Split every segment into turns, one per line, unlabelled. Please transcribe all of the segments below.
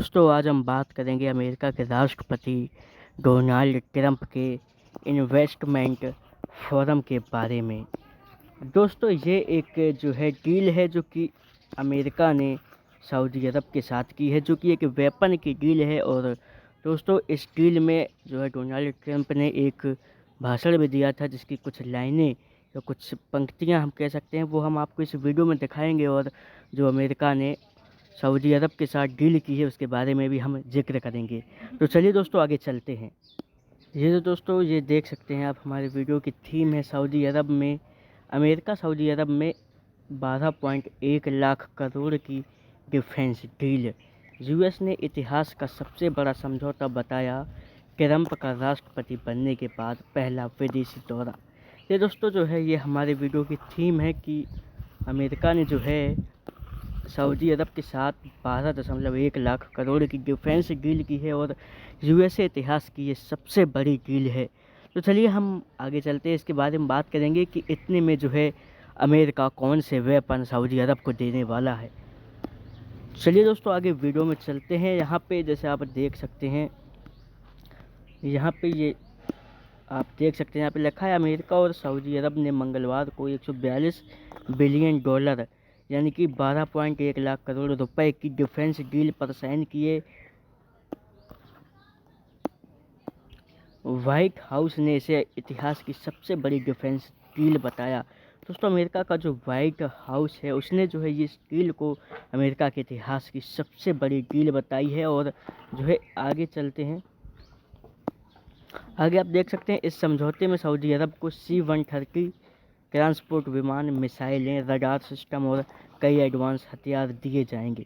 दोस्तों आज हम बात करेंगे अमेरिका के राष्ट्रपति डोनाल्ड ट्रंप के इन्वेस्टमेंट फोरम के बारे में। दोस्तों ये एक जो है डील है जो कि अमेरिका ने सऊदी अरब के साथ की है, जो कि एक वेपन की डील है। और दोस्तों इस डील में जो है डोनाल्ड ट्रंप ने एक भाषण भी दिया था, जिसकी कुछ लाइनें या कुछ पंक्तियां हम कह सकते हैं वो हम आपको इस वीडियो में दिखाएंगे। और जो अमेरिका ने सऊदी अरब के साथ डील की है उसके बारे में भी हम जिक्र करेंगे। तो चलिए दोस्तों आगे चलते हैं। ये जो दोस्तों ये देख सकते हैं आप, हमारे वीडियो की थीम है सऊदी अरब में अमेरिका सऊदी अरब में 12.1 लाख करोड़ की डिफेंस डील। यूएस ने इतिहास का सबसे बड़ा समझौता बताया ट्रंप का राष्ट्रपति बनने के बाद पहला विदेशी दौरा। ये दोस्तों जो है ये हमारे वीडियो की थीम है कि अमेरिका ने जो है सऊदी अरब के साथ 12.1 लाख करोड़ की डिफेंस डील की है और यूएसए इतिहास की ये सबसे बड़ी डील है। तो चलिए हम आगे चलते हैं, इसके बारे में बात करेंगे कि इतने में जो है अमेरिका कौन से वेपन सऊदी अरब को देने वाला है। चलिए दोस्तों आगे वीडियो में चलते हैं। यहाँ पे जैसे आप देख सकते हैं, यहाँ पे ये आप देख सकते हैं, यहाँ पे लिखा है अमेरिका और सऊदी अरब ने मंगलवार को 142 बिलियन डॉलर यानी कि 12.1 लाख करोड़ रुपए की डिफेंस डील पर साइन किए। व्हाइट हाउस ने इसे इतिहास की सबसे बड़ी डिफेंस डील बताया। दोस्तों अमेरिका का जो व्हाइट हाउस है उसने जो है इस डील को अमेरिका के इतिहास की सबसे बड़ी डील बताई है। और जो है आगे चलते हैं, आगे आप देख सकते हैं इस समझौते में सऊदी अरब को C-130 ट्रांसपोर्ट विमान, मिसाइलें, रडार सिस्टम और कई एडवांस हथियार दिए जाएंगे।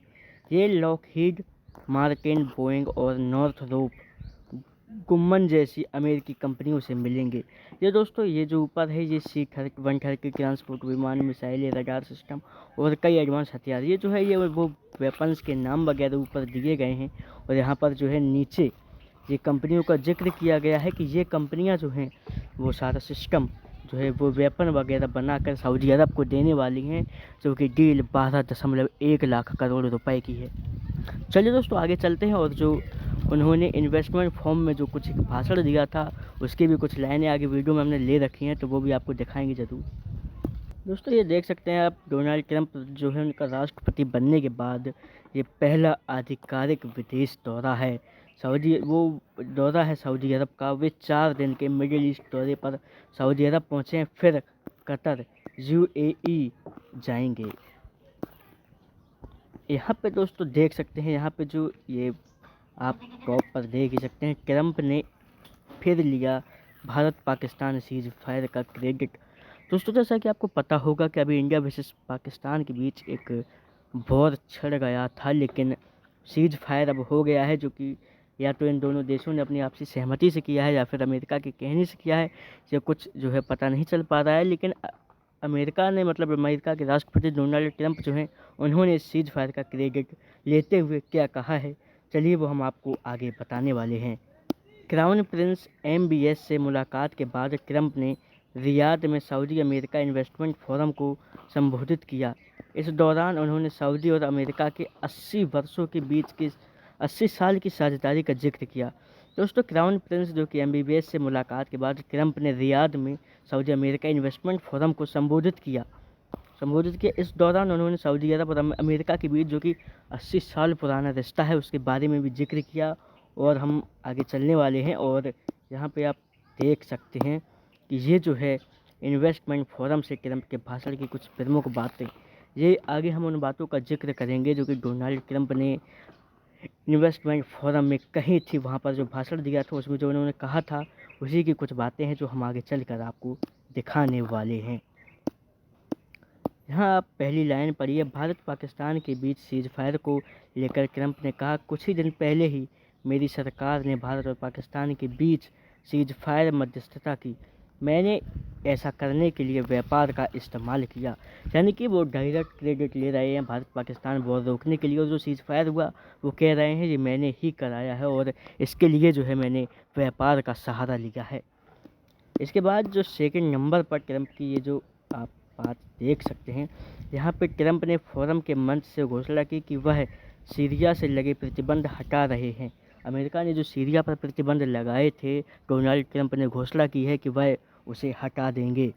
ये लॉकहीड मार्टिन, बोइंग और नॉर्थरोप गुम्मन जैसी अमेरिकी कंपनियों से मिलेंगे। ये दोस्तों ये जो ऊपर है ये C-130 ट्रांसपोर्ट विमान, मिसाइलें, रडार सिस्टम और कई एडवांस हथियार, ये जो है ये वो वेपन्स के नाम वगैरह ऊपर दिए गए हैं। और यहाँ पर जो है नीचे ये कंपनियों का जिक्र किया गया है कि ये कंपनियां जो हैं वो सारा सिस्टम जो है वो वेपन वगैरह बनाकर सऊदी अरब को देने वाली हैं, जो कि डील 12.1 लाख करोड़ रुपए की है। चलिए दोस्तों आगे चलते हैं, और जो उन्होंने इन्वेस्टमेंट फॉर्म में जो कुछ एक भाषण दिया था उसकी भी कुछ लाइनें आगे वीडियो में हमने ले रखी हैं, तो वो भी आपको दिखाएंगे ज़रूर। दोस्तों ये देख सकते हैं आप, डोनाल्ड ट्रंप जो है उनका राष्ट्रपति बनने के बाद ये पहला आधिकारिक विदेश दौरा है सऊदी अरब का। वे 4 दिन के मिडिल ईस्ट दौरे पर सऊदी अरब पहुँचे हैं, फिर कतर UAE जाएंगे। यहाँ पे दोस्तों देख सकते हैं, यहाँ पे जो ये आप टॉप पर देख ही सकते हैं, ट्रंप ने फिर लिया भारत पाकिस्तान सीज फायर का क्रेडिट। दोस्तों जैसा कि आपको पता होगा कि अभी इंडिया वर्सेस पाकिस्तान के बीच एक वॉर छिड़ गया था, लेकिन सीज फायर अब हो गया है, जो कि या तो इन दोनों देशों ने अपनी आपसी सहमति से किया है या फिर अमेरिका के कहने से किया है। ये कुछ जो है पता नहीं चल पा रहा है, लेकिन अमेरिका ने अमेरिका के राष्ट्रपति डोनाल्ड ट्रंप जो हैं उन्होंने इस सीज फायर का क्रेडिट लेते हुए क्या कहा है, चलिए वो हम आपको आगे बताने वाले हैं। क्राउन प्रिंस MBS से मुलाकात के बाद ट्रंप ने रियाद में सऊदी अमेरिका इन्वेस्टमेंट फोरम को संबोधित किया। इस दौरान उन्होंने सऊदी और अमेरिका के 80 साल की साझेदारी का जिक्र किया। दोस्तों क्राउन प्रिंस जो कि MBS से मुलाकात के बाद ट्रंप ने रियाद में सऊदी अमेरिका इन्वेस्टमेंट फोरम को संबोधित किया। इस दौरान उन्होंने सऊदी अरब और अमेरिका के बीच जो कि 80 साल पुराना रिश्ता है उसके बारे में भी जिक्र किया। और हम आगे चलने वाले हैं, और यहाँ पे आप देख सकते हैं कि ये जो है इन्वेस्टमेंट फोरम से ट्रंप के भाषण की कुछ प्रमुख बातें, ये आगे हम उन बातों का जिक्र करेंगे जो कि डोनाल्ड ट्रंप ने इन्वेस्टमेंट फोरम में कही थी। वहाँ पर जो भाषण दिया था उसमें जो उन्होंने कहा था उसी की कुछ बातें हैं जो हम आगे चलकर आपको दिखाने वाले हैं। यहाँ आप पहली लाइन पढ़िए, भारत पाकिस्तान के बीच सीज फायर को लेकर ट्रंप ने कहा, कुछ ही दिन पहले ही मेरी सरकार ने भारत और पाकिस्तान के बीच सीज फायर मध्यस्थता की। मैंने ऐसा करने के लिए व्यापार का इस्तेमाल किया। यानी कि वो डायरेक्ट क्रेडिट ले रहे हैं भारत पाकिस्तान वॉर रोकने के लिए, और जो सीज फायर हुआ वो कह रहे हैं ये मैंने ही कराया है और इसके लिए जो है मैंने व्यापार का सहारा लिया है। इसके बाद जो सेकंड नंबर पर ट्रंप की ये जो आप बात देख सकते हैं, यहाँ पे ट्रंप ने फोरम के मंच से घोषणा की कि वह सीरिया से लगे प्रतिबंध हटा रहे हैं। अमेरिका ने जो सीरिया पर प्रतिबंध लगाए थे, डोनाल्ड ट्रंप ने घोषणा की है कि वह उसे हटा देंगे,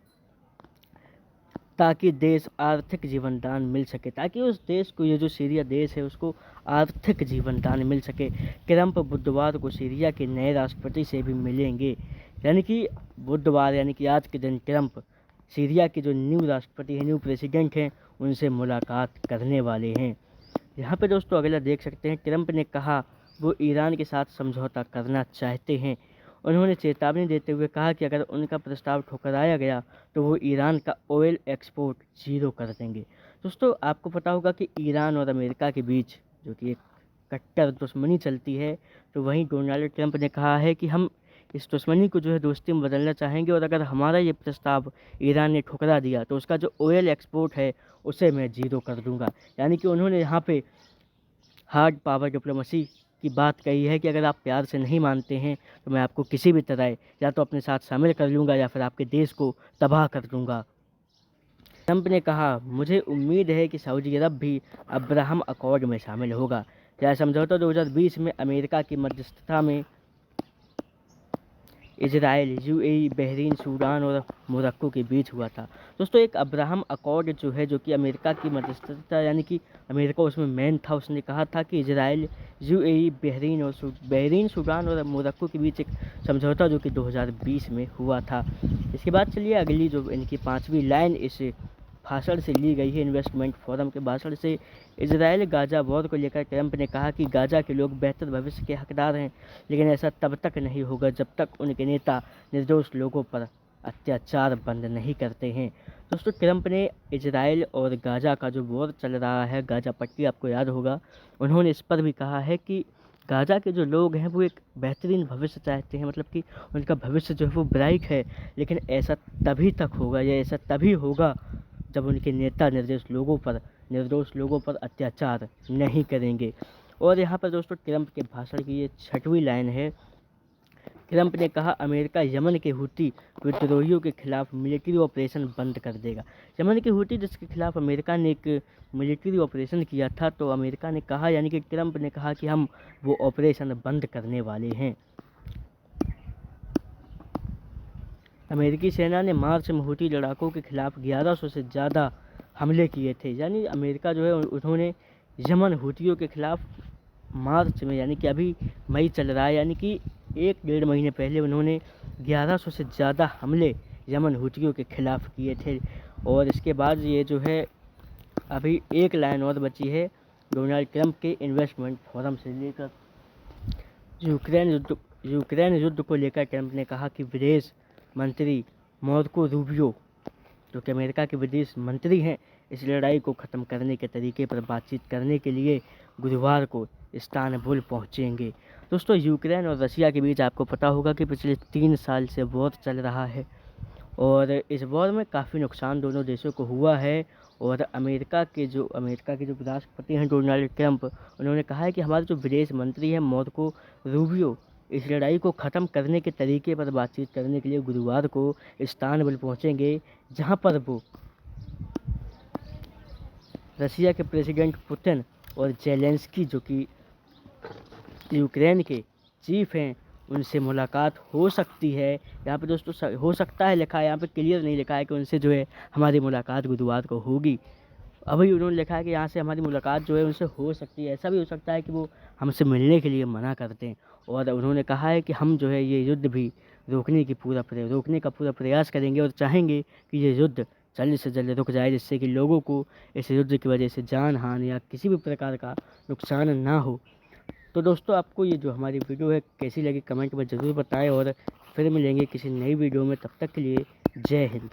ताकि देश आर्थिक जीवनदान मिल सके, ताकि उस देश को, ये जो सीरिया देश है, उसको आर्थिक जीवनदान मिल सके। ट्रंप बुधवार को सीरिया के नए राष्ट्रपति से भी मिलेंगे, यानी कि बुधवार यानी कि आज के दिन ट्रंप सीरिया के जो न्यू राष्ट्रपति हैं, न्यू प्रेसिडेंट हैं, उनसे मुलाकात करने वाले हैं। यहाँ पे दोस्तों अगला देख सकते हैं, ट्रंप ने कहा वो ईरान के साथ समझौता करना चाहते हैं। उन्होंने चेतावनी देते हुए कहा कि अगर उनका प्रस्ताव ठुकराया गया तो वो ईरान का ऑयल एक्सपोर्ट ज़ीरो कर देंगे। दोस्तों आपको पता होगा कि ईरान और अमेरिका के बीच जो कि एक कट्टर दुश्मनी चलती है, तो वहीं डोनाल्ड ट्रंप ने कहा है कि हम इस दुश्मनी को जो है दोस्ती में बदलना चाहेंगे, और अगर हमारा ये प्रस्ताव ईरान ने ठुकरा दिया तो उसका जो ऑयल एक्सपोर्ट है उसे मैं ज़ीरो कर दूंगा। यानी कि उन्होंने यहाँ पे हार्ड पावर डिप्लोमेसी की बात कही है कि अगर आप प्यार से नहीं मानते हैं तो मैं आपको किसी भी तरह या तो अपने साथ शामिल कर लूँगा या फिर आपके देश को तबाह कर दूँगा। ट्रंप ने कहा मुझे उम्मीद है कि सऊदी अरब भी अब्राहम अकॉर्ड में शामिल होगा। यह समझौता 2020 में अमेरिका की मध्यस्थता में इजराइल, यूएई, बहरीन, सूडान और मोरक्को के बीच हुआ था। दोस्तों एक अब्राहम अकॉर्ड जो है, जो कि अमेरिका की मध्यस्थता, यानी कि अमेरिका उसमें मेन था, उसने कहा था कि इजराइल, यूएई, बहरीन, सूडान और मोरक्को के बीच एक समझौता जो कि 2020 में हुआ था। इसके बाद चलिए अगली जो इनकी 5वीं लाइन इस भाषण से ली गई है, इन्वेस्टमेंट फोरम के भाषण से। इजराइल गाजा वॉर को लेकर ट्रंप ने कहा कि गाजा के लोग बेहतर भविष्य के हकदार हैं, लेकिन ऐसा तब तक नहीं होगा जब तक उनके नेता निर्दोष लोगों पर अत्याचार बंद नहीं करते हैं। दोस्तों ट्रंप ने इजराइल और गाजा का जो वॉर चल रहा है, गाजा पट्टी आपको याद होगा, उन्होंने इस पर भी कहा है कि गाजा के जो लोग हैं वो एक बेहतरीन भविष्य चाहते हैं, मतलब कि उनका भविष्य जो है वो ब्राइट है, लेकिन ऐसा तभी तक होगा या ऐसा तभी होगा जब उनके नेता निर्दोष लोगों पर अत्याचार नहीं करेंगे। और यहाँ पर दोस्तों ट्रंप के भाषण की ये 6वीं लाइन है। ट्रंप ने कहा अमेरिका यमन के हूती विद्रोहियों के खिलाफ मिलिट्री ऑपरेशन बंद कर देगा। यमन के हूती जिसके खिलाफ अमेरिका ने एक मिलिट्री ऑपरेशन किया था, तो अमेरिका ने कहा, यानी कि ट्रंप ने कहा कि हम वो ऑपरेशन बंद करने वाले हैं। अमेरिकी सेना ने मार्च में हूती लड़ाकों के खिलाफ 1100 से ज़्यादा हमले किए थे। यानी अमेरिका जो है उन्होंने यमन हूतियों के खिलाफ मार्च में, यानी कि अभी मई चल रहा है, यानी कि 1-1.5 महीने पहले उन्होंने 1100 से ज़्यादा हमले यमन हूतियों के खिलाफ किए थे। और इसके बाद ये जो है अभी एक लाइन और बची है डोनाल्ड ट्रंप के इन्वेस्टमेंट फोरम से लेकर। यूक्रेन युद्ध को लेकर ट्रंप ने कहा कि विदेश मंत्री मार्को रूबियो, जो कि अमेरिका के विदेश मंत्री हैं, इस लड़ाई को ख़त्म करने के तरीके पर बातचीत करने के लिए गुरुवार को इस्तांबुल पहुंचेंगे। दोस्तों यूक्रेन और रशिया के बीच आपको पता होगा कि पिछले 3 साल से वॉर चल रहा है, और इस वॉर में काफ़ी नुकसान दोनों देशों को हुआ है। और अमेरिका के जो राष्ट्रपति हैं डोनाल्ड ट्रंप, उन्होंने कहा है कि हमारे जो विदेश मंत्री हैं मार्को रूबियो इस लड़ाई को ख़त्म करने के तरीके पर बातचीत करने के लिए गुरुवार को इस्तांबुल पहुंचेंगे, जहां पर वो रशिया के प्रेसिडेंट पुतिन और जेलेंस्की, जो कि यूक्रेन के चीफ हैं, उनसे मुलाकात हो सकती है। यहाँ पे दोस्तों हो सकता है लिखा है, यहाँ पे क्लियर नहीं लिखा है कि उनसे जो है हमारी मुलाकात गुरुवार को होगी। अभी उन्होंने लिखा है कि यहाँ से हमारी मुलाकात जो है उनसे हो सकती है। ऐसा भी हो सकता है कि वो हमसे मिलने के लिए मना करते हैं। और उन्होंने कहा है कि हम जो है ये युद्ध भी रोकने का पूरा प्रयास करेंगे, और चाहेंगे कि ये युद्ध जल्द से जल्द रुक जाए, जिससे कि लोगों को इस युद्ध की वजह से जान हानि या किसी भी प्रकार का नुकसान ना हो। तो दोस्तों आपको ये जो हमारी वीडियो है कैसी लगी कमेंट में ज़रूर बताएं, और फिर मिलेंगे किसी नई वीडियो में। तब तक के लिए जय हिंद।